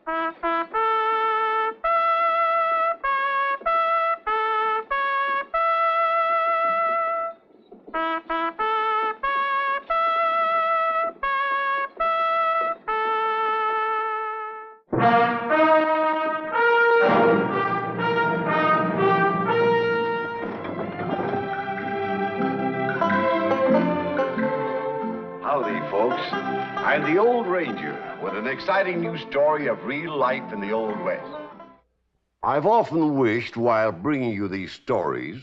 Howdy, folks. I'm the Old Ranger with an exciting new story of real life in the Old West. I've often wished, while bringing you these stories,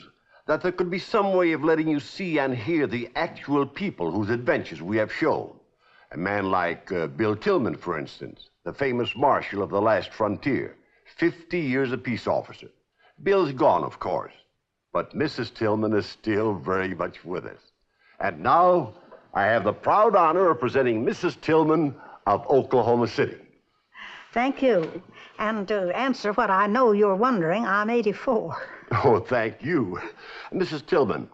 that there could be some way of letting you see and hear the actual people whose adventures we have shown. A man like Bill Tillman, for instance, the famous marshal of the last frontier, 50 years a peace officer. Bill's gone, of course, but Mrs. Tillman is still very much with us. And now, I have the proud honor of presenting Mrs. Tillman of Oklahoma City. Thank you. And to answer what I know you're wondering, I'm 84. Oh, thank you. Mrs. Tillman,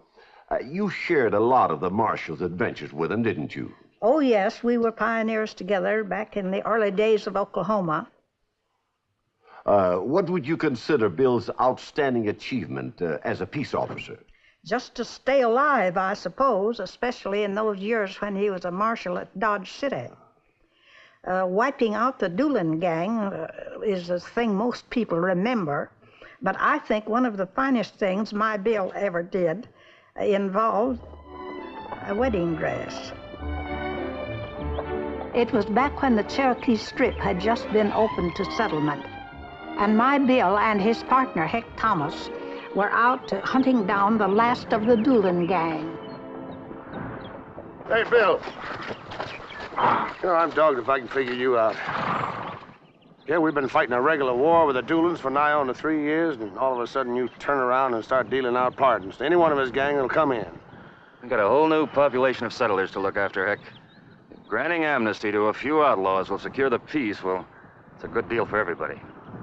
you shared a lot of the Marshal's adventures with him, didn't you? Oh, yes, we were pioneers together back in the early days of Oklahoma. What would you consider Bill's outstanding achievement as a peace officer? Just to stay alive, I suppose, especially in those years when he was a marshal at Dodge City. Wiping out the Doolin gang is a thing most people remember, but I think one of the finest things my Bill ever did involved a wedding dress. It was back when the Cherokee Strip had just been opened to settlement, and my Bill and his partner, Heck Thomas, were out hunting down the last of the Doolin gang. Hey, Bill. You know, I'm dogged if I can figure you out. Yeah, we've been fighting a regular war with the Doolins for nigh on to 3 years, and all of a sudden you turn around and start dealing out pardons to any one of his gang that'll come in. We've got a whole new population of settlers to look after, Heck. If granting amnesty to a few outlaws will secure the peace, well, it's a good deal for everybody,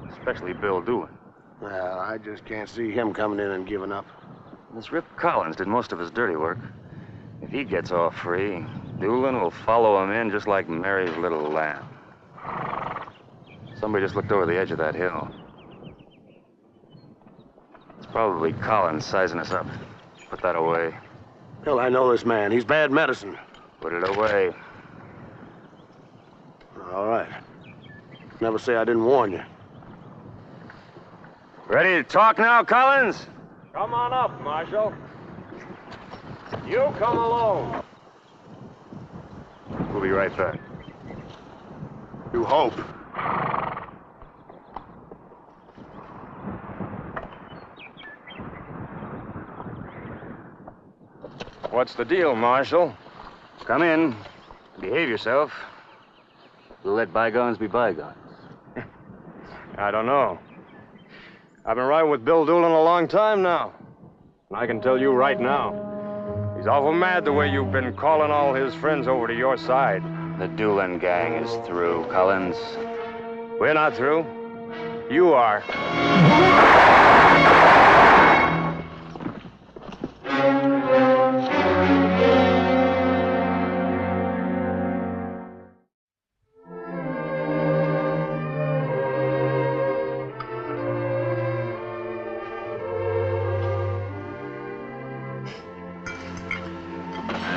especially Bill Doolin. Well, I just can't see him coming in and giving up. This Rip Collins did most of his dirty work. If he gets off free, Doolin will follow him in just like Mary's little lamb. Somebody just looked over the edge of that hill. It's probably Collins sizing us up. Put that away. Bill, I know this man. He's bad medicine. Put it away. All right. Never say I didn't warn you. Ready to talk now, Collins? Come on up, Marshal. You come alone. We'll be right back. You hope. What's the deal, Marshal? Come in. Behave yourself. We'll let bygones be bygones. I don't know. I've been riding with Bill Doolin a long time now. And I can tell you right now, he's awful mad the way you've been calling all his friends over to your side. The Doolin gang is through, Collins. We're not through. You are.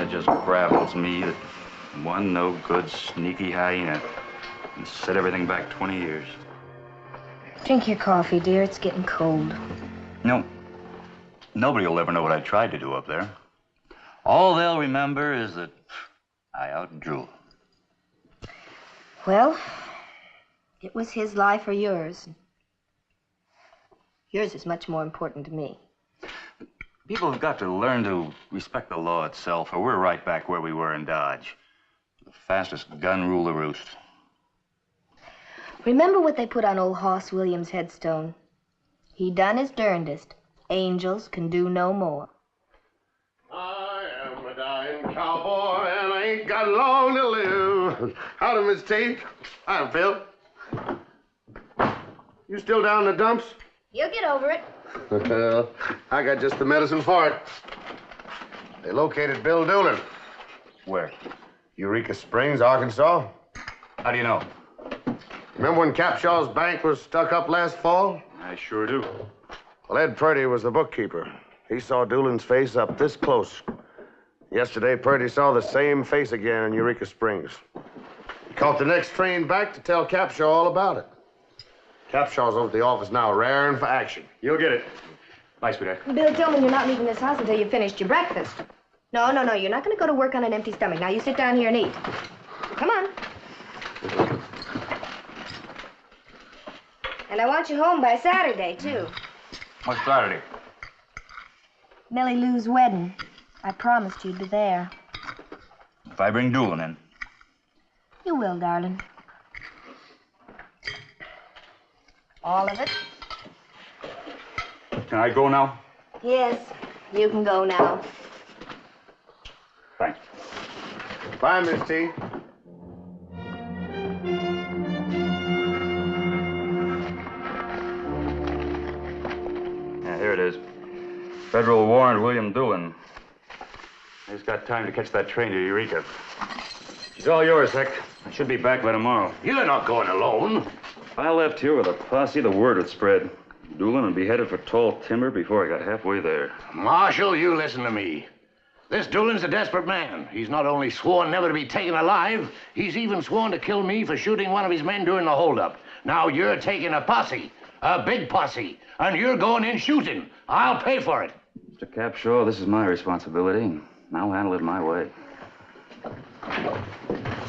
It just gravels me that one no-good, sneaky hyena can set everything back 20 years. Drink your coffee, dear. It's getting cold. No. Nobody will ever know what I tried to do up there. All they'll remember is that I outdrew. Well, it was his life or yours. Yours is much more important to me. People have got to learn to respect the law itself, or we're right back where we were in Dodge. The fastest gun rule the roost. Remember what they put on old Hoss Williams' headstone? He done his derndest. Angels can do no more. I am a dying cowboy, and I ain't got long to live. Howdy, Miss Tate. Hi, Bill. You still down in the dumps? You'll get over it. Well, I got just the medicine for it. They located Bill Doolin. Where? Eureka Springs, Arkansas. How do you know? Remember when Capshaw's bank was stuck up last fall? I sure do. Well, Ed Purdy was the bookkeeper. He saw Doolin's face up this close. Yesterday, Purdy saw the same face again in Eureka Springs. He caught the next train back to tell Capshaw all about it. Capshaw's over at the office now, raring for action. You'll get it. Bye, sweetheart. Bill Tillman, you're not leaving this house until you've finished your breakfast. No, you're not going to go to work on an empty stomach. Now, you sit down here and eat. Come on. And I want you home by Saturday, too. What's Saturday? Millie Lou's wedding. I promised you'd be there. If I bring Doolin in. You will, darling. All of it? Can I go now? Yes, you can go now. Thanks. Bye, Miss T. Yeah, here it is. Federal warrant William Doolin. He's got time to catch that train to Eureka. She's all yours, Heck. I should be back by tomorrow. You're not going alone. If I left here with a posse, the word would spread. Doolin would be headed for tall timber before I got halfway there. Marshal, you listen to me. This Doolin's a desperate man. He's not only sworn never to be taken alive, he's even sworn to kill me for shooting one of his men during the holdup. Now you're taking a posse, a big posse, and you're going in shooting. I'll pay for it. Mr. Capshaw, this is my responsibility, and I'll handle it my way.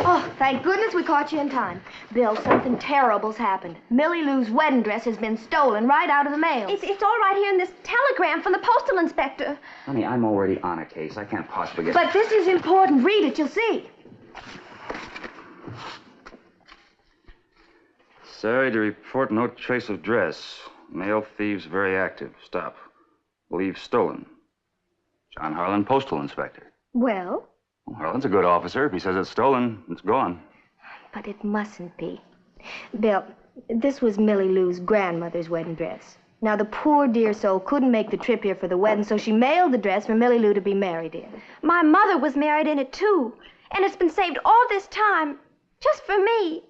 Oh, thank goodness we caught you in time. Bill, something terrible's happened. Millie Lou's wedding dress has been stolen right out of the mail. It's all right here in this telegram from the postal inspector. Honey, I'm already on a case. I can't possibly get... But this is important. Read it, you'll see. Sorry to report no trace of dress. Mail thieves very active. Stop. Believe stolen. John Harlan, postal inspector. Well? Harlan's a good officer. If he says it's stolen, it's gone. But it mustn't be. Bill, this was Millie Lou's grandmother's wedding dress. Now, the poor dear soul couldn't make the trip here for the wedding, so she mailed the dress for Millie Lou to be married in. My mother was married in it, too. And it's been saved all this time, just for me.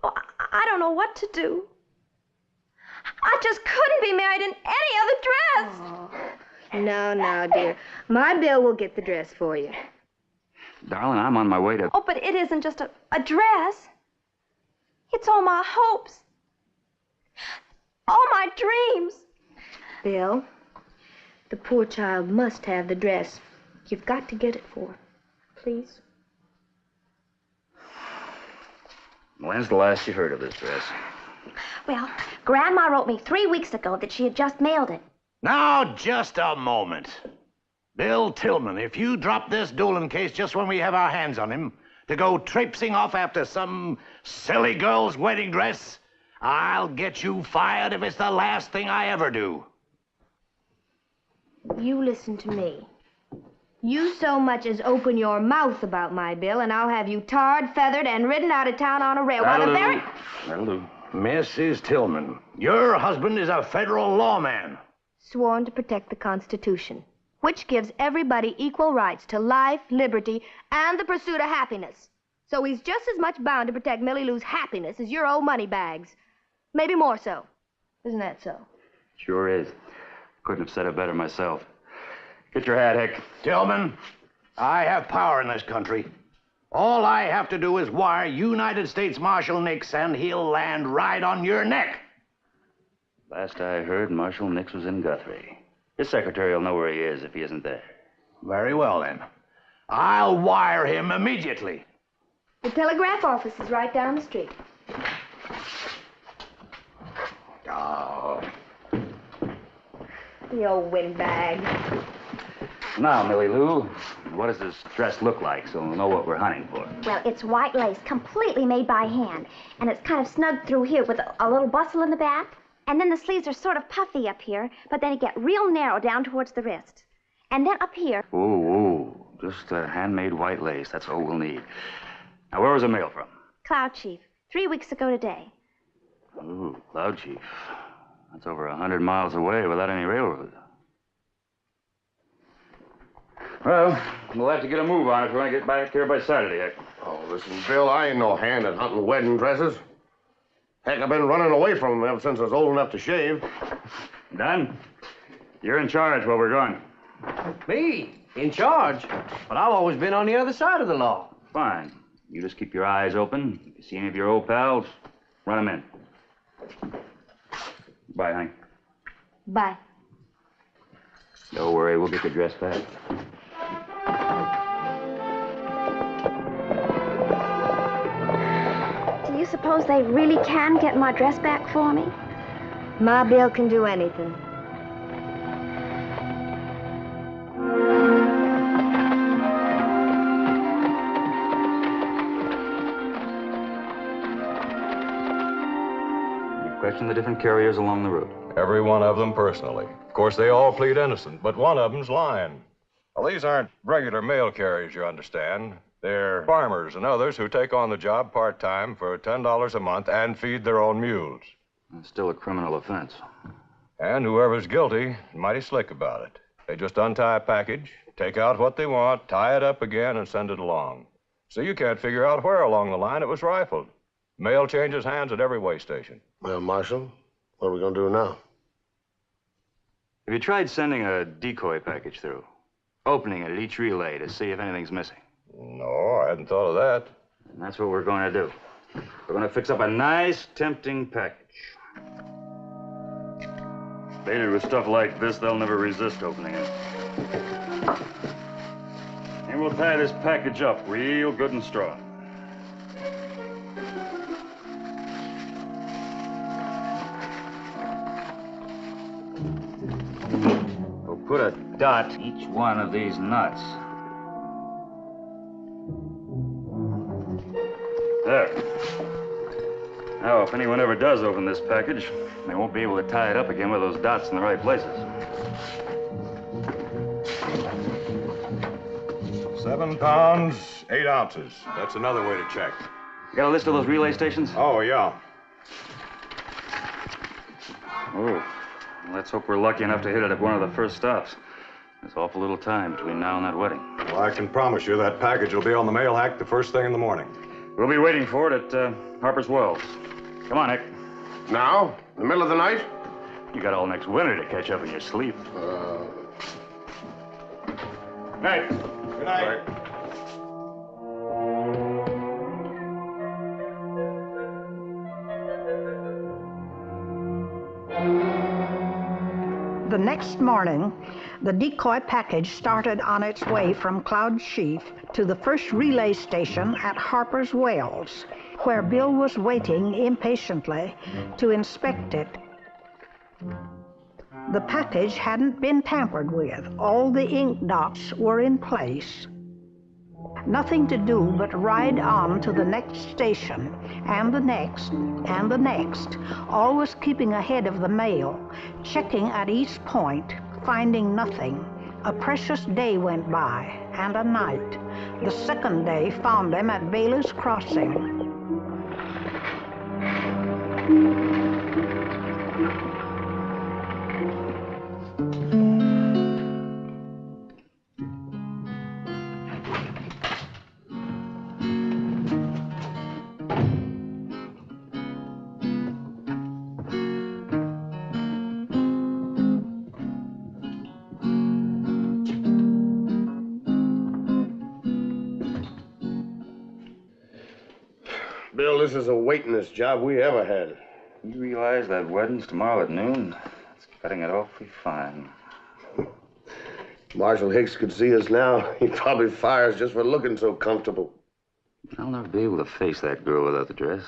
Oh, I don't know what to do. I just couldn't be married in any other dress. Oh. No, dear. My Bill will get the dress for you. Darling, I'm on my way to... Oh, but it isn't just a dress. It's all my hopes. All my dreams. Bill, the poor child must have the dress. You've got to get it for her. Please. When's the last you heard of this dress? Well, Grandma wrote me 3 weeks ago that she had just mailed it. Now, just a moment. Bill Tillman, if you drop this Doolin case just when we have our hands on him to go traipsing off after some silly girl's wedding dress, I'll get you fired if it's the last thing I ever do. You listen to me. You so much as open your mouth about my Bill, and I'll have you tarred, feathered, and ridden out of town on a rail. That'll do. Mrs. Tillman, your husband is a federal lawman. Sworn to protect the Constitution, which gives everybody equal rights to life, liberty, and the pursuit of happiness. So he's just as much bound to protect Millie Lou's happiness as your old money bags. Maybe more so. Isn't that so? Sure is. Couldn't have said it better myself. Get your hat, Hick. Tillman, I have power in this country. All I have to do is wire United States Marshal Nix, and he'll land right on your neck. Last I heard, Marshal Nix was in Guthrie. His secretary will know where he is if he isn't there. Very well, then. I'll wire him immediately. The telegraph office is right down the street. Oh. The old windbag. Now, Millie Lou, what does this dress look like so we'll know what we're hunting for? Well, it's white lace, completely made by hand. And it's kind of snug through here with a little bustle in the back. And then the sleeves are sort of puffy up here, but then they get real narrow down towards the wrist. And then up here... Ooh, just handmade white lace. That's all we'll need. Now, where was the mail from? Cloud Chief, 3 weeks ago today. Ooh, Cloud Chief. That's over 100 miles away without any railroad. Well, we'll have to get a move on if we want to get back here by Saturday, Heck. Oh, listen, Bill, I ain't no hand at hunting wedding dresses. Heck, I've been running away from them ever since I was old enough to shave. Don, you're in charge while we're gone. Me? In charge? But I've always been on the other side of the law. Fine. You just keep your eyes open. If you see any of your old pals, run them in. Bye, Hank. Bye. Don't worry, we'll get the dress back. Do you suppose they really can get my dress back for me? Ma Bill can do anything. You've questioned the different carriers along the route. Every one of them personally. Of course, they all plead innocent, but one of them's lying. Well, these aren't regular mail carriers, you understand. They're farmers and others who take on the job part-time for $10 a month and feed their own mules. It's still a criminal offense. And whoever's guilty is mighty slick about it. They just untie a package, take out what they want, tie it up again, and send it along. So you can't figure out where along the line it was rifled. Mail changes hands at every way station. Well, Marshal, what are we going to do now? Have you tried sending a decoy package through? Opening it at each relay to see if anything's missing? No, I hadn't thought of that. And that's what we're going to do. We're going to fix up a nice, tempting package. Baited with stuff like this, they'll never resist opening it. And we'll tie this package up real good and strong. We'll put a dot each one of these nuts. There. Now, if anyone ever does open this package, they won't be able to tie it up again with those dots in the right places. 7 pounds, 8 ounces. That's another way to check. You got a list of those relay stations? Oh, yeah. Oh, well, let's hope we're lucky enough to hit it at one of the first stops. There's awful little time between now and that wedding. Well, I can promise you that package will be on the mail hack the first thing in the morning. We'll be waiting for it at Harper's Wells. Come on, Nick. Now? In the middle of the night? You got all next winter to catch up in your sleep. Night. Good night. The next morning, the decoy package started on its way from Cloud Chief to the first relay station at Harper's Wells, where Bill was waiting impatiently to inspect it. The package hadn't been tampered with. All the ink dots were in place. Nothing to do but ride on to the next station, and the next, and the next, always keeping ahead of the mail, checking at each point, finding nothing. A precious day went by, and a night. The second day found them at Baylor's Crossing. Bill, this is the waitingest job we ever had. You realize that wedding's tomorrow at noon? It's cutting it awfully fine. Marshal Hicks could see us now. He'd probably fire us just for looking so comfortable. I'll never be able to face that girl without the dress.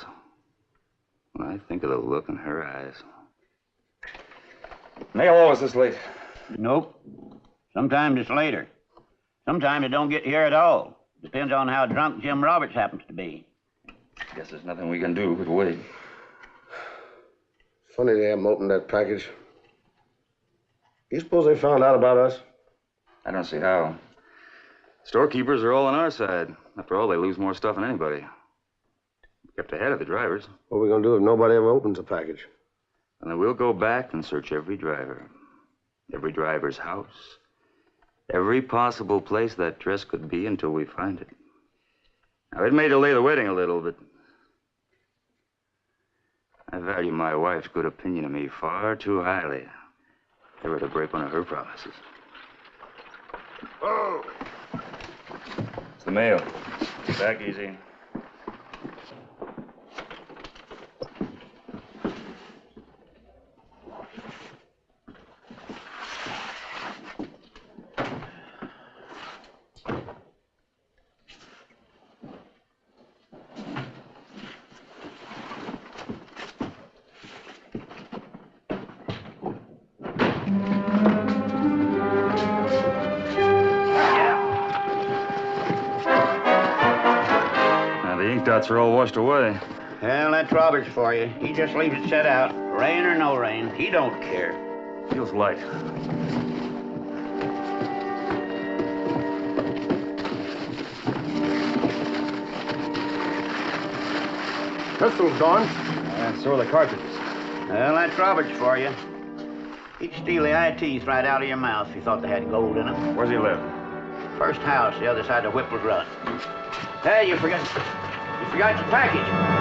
When I think of the look in her eyes. Mail always this late? Nope. Sometimes it's later. Sometimes it don't get here at all. Depends on how drunk Jim Roberts happens to be. Guess there's nothing we can do but wait. Funny they haven't opened that package. You suppose they found out about us? I don't see how. Storekeepers are all on our side. After all, they lose more stuff than anybody. Kept ahead of the drivers. What are we going to do if nobody ever opens the package? And then we'll go back and search every driver. Every driver's house. Every possible place that dress could be until we find it. Now, it may delay the wedding a little, but I value my wife's good opinion of me far too highly ever to break one of her promises. Oh! It's the mail. Back easy. Dots are all washed away. Well, that's Roberts for you. He just leaves it set out. Rain or no rain, he don't care. Feels light. Pistol's gone. And so are the cartridges. Well, that's Roberts for you. He'd steal the eye teeth right out of your mouth if he thought they had gold in them. Where's he live? First house, the other side of Whipple's Run. Hey, you forgot your package.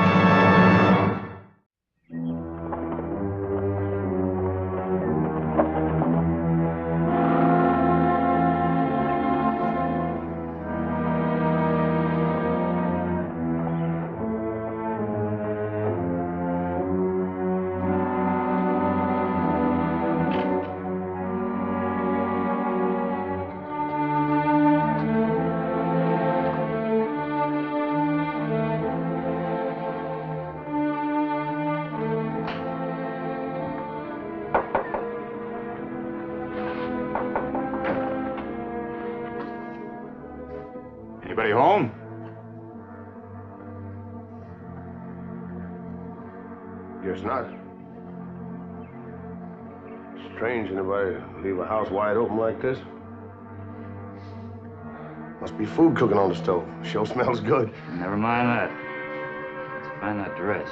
Anybody home? Guess not. Strange anybody leave a house wide open like this. Must be food cooking on the stove. Sure smells good. Never mind that. Let's find that dress.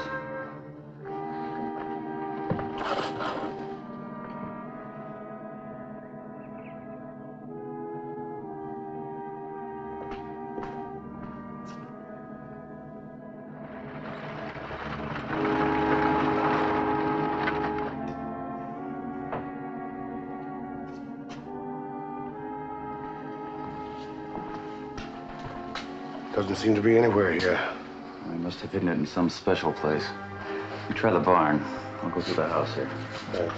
Doesn't seem to be anywhere here. I must have hidden it in some special place. You try the barn. I'll go through the house here. Thanks.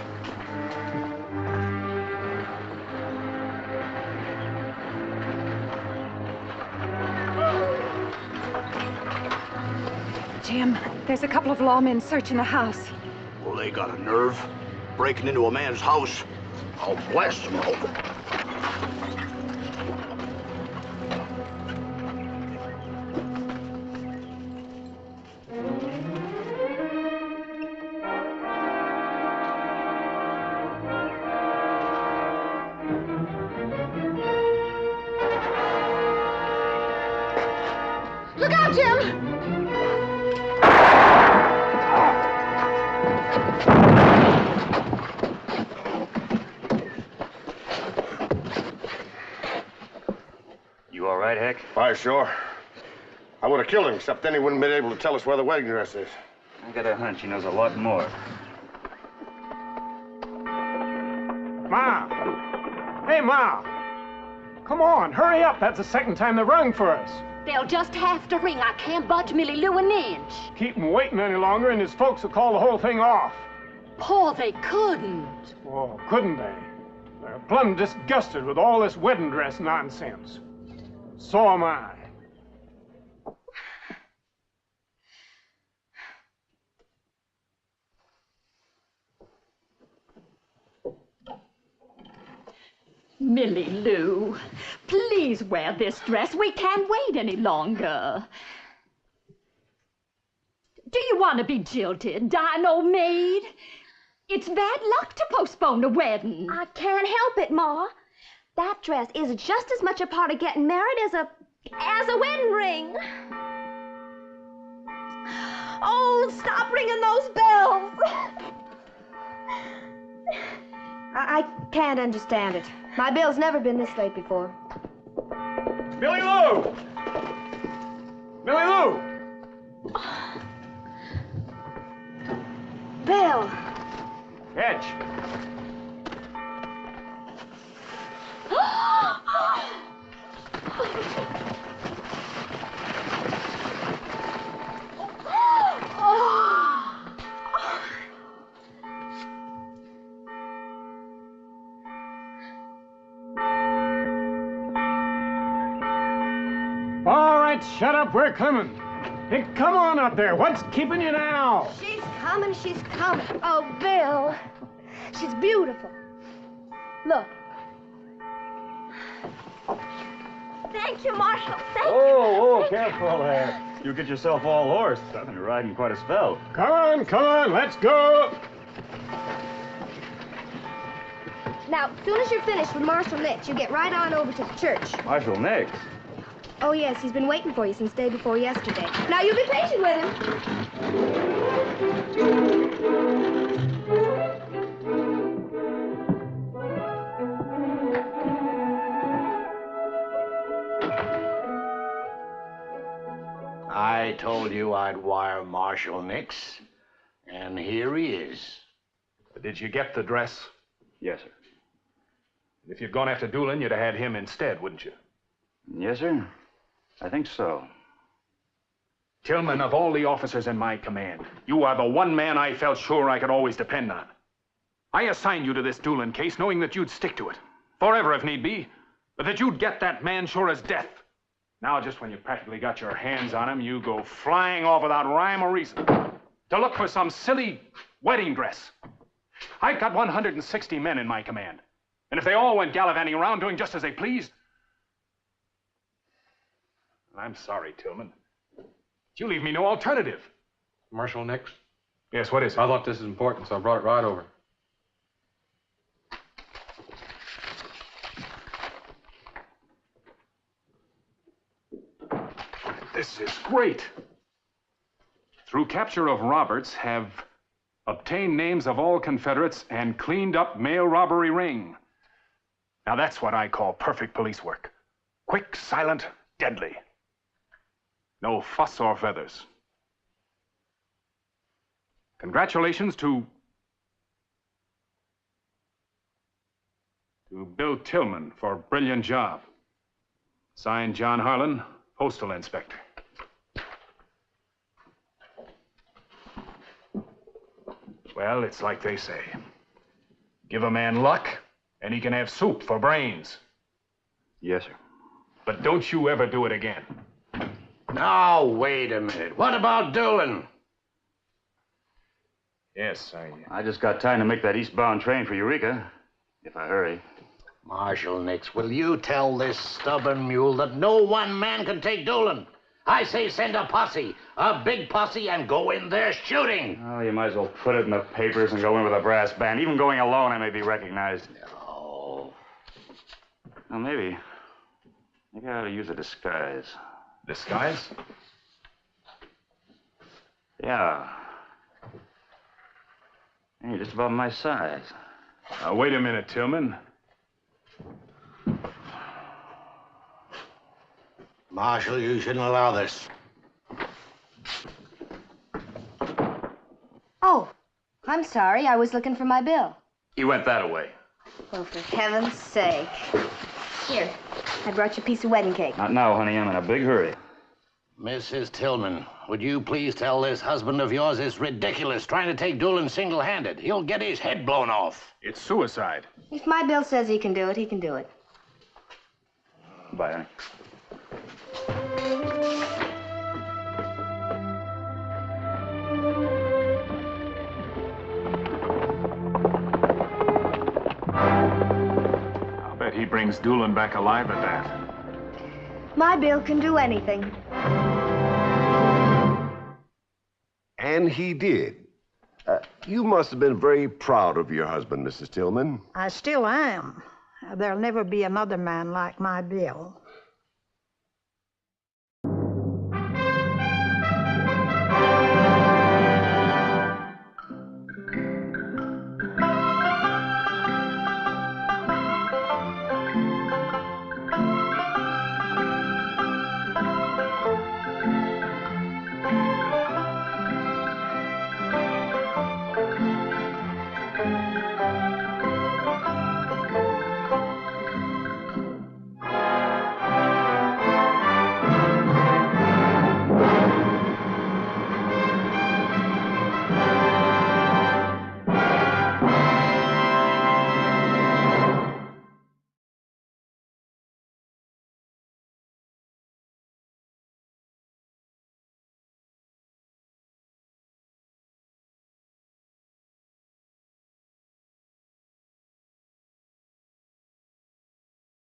Jim, there's a couple of lawmen searching the house. Well, they got a nerve. Breaking into a man's house. I'll blast them open. Look out, Jim! You all right, Heck? Why, sure. I would have killed him, except then he wouldn't have been able to tell us where the wedding dress is. I got a hunch he knows a lot more. Ma! Hey, Ma! Come on, hurry up. That's the second time they've rung for us. They'll just have to ring. I can't budge Millie Lou an inch. Keep him waiting any longer, and his folks will call the whole thing off. Paul, they couldn't. Oh, couldn't they? They're plumb disgusted with all this wedding dress nonsense. So am I. Millie Lou, please wear this dress. We can't wait any longer. Do you want to be jilted, dino maid? It's bad luck to postpone a wedding. I can't help it, Ma. That dress is just as much a part of getting married as a wedding ring. Oh, stop ringing those bells. I can't understand it. My bill's never been this late before. Billy Lou! Billy Lou! Bill! Catch. All right, shut up. We're coming. Hey, come on up there. What's keeping you now? She's coming, she's coming. Oh, Bill. She's beautiful. Look. Thank you, Marshal. Thank you. Oh, careful there. You get yourself all horsed. I've been riding quite a spell. Come on, let's go. Now, as soon as you're finished with Marshal Nix, you get right on over to the church. Marshal Nix? Oh, yes, he's been waiting for you since day before yesterday. Now, you be patient with him. I told you I'd wire Marshal Nix, and here he is. Did you get the dress? Yes, sir. If you'd gone after Doolin, you'd have had him instead, wouldn't you? Yes, sir. I think so. Tillman, of all the officers in my command, you are the one man I felt sure I could always depend on. I assigned you to this Doolin case knowing that you'd stick to it. Forever, if need be. But that you'd get that man sure as death. Now, just when you practically got your hands on him, you go flying off without rhyme or reason to look for some silly wedding dress. I've got 160 men in my command. And if they all went gallivanting around doing just as they pleased... I'm sorry, Tillman. You leave me no alternative. Marshal Nix? Yes, what is it? I thought this is important, so I brought it right over. This is great. Through capture of Roberts, have obtained names of all Confederates and cleaned up mail robbery ring. Now that's what I call perfect police work. Quick, silent, deadly. No fuss or feathers. Congratulations to Bill Tillman for a brilliant job. Signed, John Harlan, Postal Inspector. Well, it's like they say. Give a man luck, and he can have soup for brains. Yes, sir. But don't you ever do it again. Now, wait a minute. What about Doolin? Yes, I just got time to make that eastbound train for Eureka, if I hurry. Marshal Nix, will you tell this stubborn mule that no one man can take Doolin? I say send a posse, a big posse, and go in there shooting. Oh, you might as well put it in the papers and go in with a brass band. Even going alone, I may be recognized. No. Well, maybe I ought to use a disguise. Disguise? Yeah. You're just about my size. Now, wait a minute, Tillman. Marshal, you shouldn't allow this. Oh, I'm sorry. I was looking for my bill. He went that way. Oh, for heaven's sake. Here, I brought you a piece of wedding cake. Not now, honey. I'm in a big hurry. Mrs. Tillman, would you please tell this husband of yours it's ridiculous trying to take Doolin single-handed. He'll get his head blown off. It's suicide. If my bill says he can do it, he can do it. Bye, honey. I'll bet he brings Doolin back alive at that. My bill can do anything. And he did. You must have been very proud of your husband, Mrs. Tillman. I still am. There'll never be another man like my Bill.